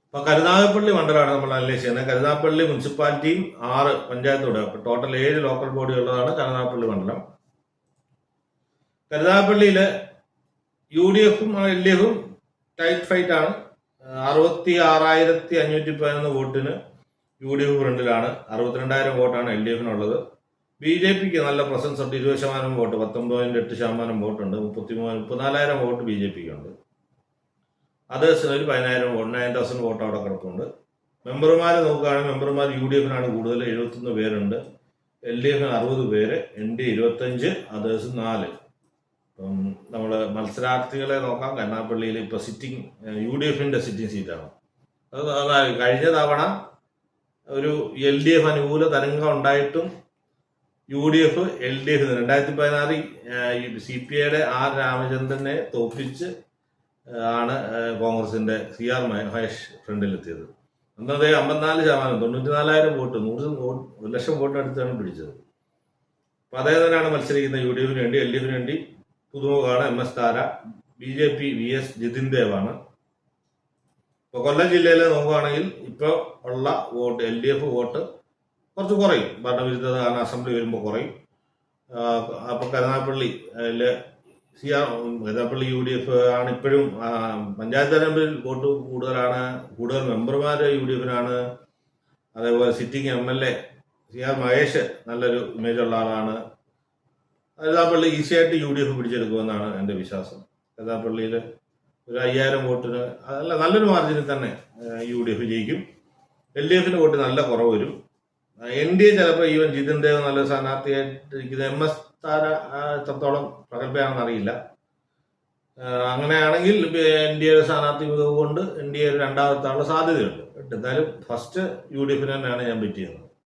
അപ്പോൾ കരുനാഗപ്പള്ളി മണ്ഡലമാണ് നമ്മൾ അനലൈസ് ചെയ്യുന്നത്. കരുനാഗപ്പള്ളി മുനിസിപ്പാലിറ്റിയും 6 പഞ്ചായത്തോടെ, അപ്പോൾ ടോട്ടൽ 7 ലോക്കൽ ബോഡി ഉള്ളതാണ് കരുനാഗപ്പള്ളി മണ്ഡലം. കരുനാഗപ്പള്ളിയിൽ UDFും LDFും ടൈറ്റ് ഫൈറ്റ് ആണ്. 66,511 വോട്ടിന് UDF ഫ്രണ്ടിലാണ്. 62,000 വോട്ടാണ് LDFിനുള്ളത്. BJPക്ക് നല്ല പ്രസൻസ് ഉണ്ട്. 20% വോട്ട്, 19.8% വോട്ടുണ്ട്. 34,000 വോട്ട് BJPക്ക് ഉണ്ട്. അതേഴ്സിന് ഒരു 10,000 വോട്ട്, 9,000 വോട്ട് അവിടെ കിടപ്പുണ്ട്. മെമ്പർമാർ നോക്കുകയാണെങ്കിൽ മെമ്പർമാർ UDFിനാണ് കൂടുതൽ, 71 പേരുണ്ട്. LDFിന് 60 പേര്, ND 25, അതേഴ്സ് 4. അപ്പം നമ്മൾ മത്സരാർത്ഥികളെ നോക്കാം. കരുനാഗപ്പള്ളിയിൽ ഇപ്പോൾ സിറ്റിംഗ് UDFിൻ്റെ സിറ്റിംഗ് സീറ്റാണ്. അത് കഴിഞ്ഞ തവണ ഒരു LDF അനുകൂല തരംഗം ഉണ്ടായിട്ടും UDF LDF 2016 CPIയുടെ R രാമചന്ദ്രനെ തോൽപ്പിച്ച് ആണ് കോൺഗ്രസിന്റെ CR മഹേഷ് ഫ്രണ്ടിലെത്തിയത്. അന്നത് 54%, 94,000 വോട്ട്, 1 ലക്ഷം വോട്ട് അടുത്താണ് പിടിച്ചത്. അപ്പോൾ അദ്ദേഹം തന്നെയാണ് മത്സരിക്കുന്ന UDFിന് വേണ്ടി. LDFിന് വേണ്ടി പുതുമുഖമാണ് MS താര. BJP VS Jithin ദേവാണ്. ഇപ്പോൾ കൊല്ലം ജില്ലയിൽ നോക്കുകയാണെങ്കിൽ ഇപ്പോൾ ഉള്ള വോട്ട് LDF വോട്ട് കുറച്ച് കുറയും. ഭരണവിരുദ്ധത കാരണം അസംബ്ലി വരുമ്പോൾ കുറയും. അപ്പോൾ കരുനാഗപ്പള്ളി UDF ആണ് ഇപ്പോഴും. പഞ്ചായത്ത് തെരഞ്ഞെടുപ്പിൽ വോട്ട് കൂടുതലാണ്. കൂടുതൽ മെമ്പർമാർ UDFിനാണ്. അതേപോലെ സിറ്റിംഗ് MLA CR മഹേഷ് നല്ലൊരു ഇമേജ് ഉള്ള ആളാണ്. കരുനാഗപ്പള്ളി ഈസിയായിട്ട് UDF പിടിച്ചെടുക്കുമെന്നാണ് എൻ്റെ വിശ്വാസം. കരുനാഗപ്പള്ളിയിൽ ഒരു 5,000 വോട്ടിന് നല്ലൊരു മാർജിനിൽ തന്നെ UDF ജയിക്കും. LDFിൻ്റെ വോട്ട് നല്ല കുറവ് വരും. NDA ചിലപ്പോൾ ഈവൻ ജിതിൻ ദേവ് നല്ല സ്ഥാനാർത്ഥിയായിട്ടിരിക്കുന്നത്. MS താര എത്രത്തോളം പ്രഗത്ഭയാണെന്ന് അറിയില്ല. അങ്ങനെയാണെങ്കിൽ NDAയുടെ സ്ഥാനാർത്ഥി മികവ് കൊണ്ട് NDA രണ്ടാമത്തെ ആളുടെ സാധ്യതയുണ്ട്. എന്തായാലും ഫസ്റ്റ് UDFിന് തന്നെയാണ് ഞാൻ ബെറ്റ് ചെയ്യുന്നത്.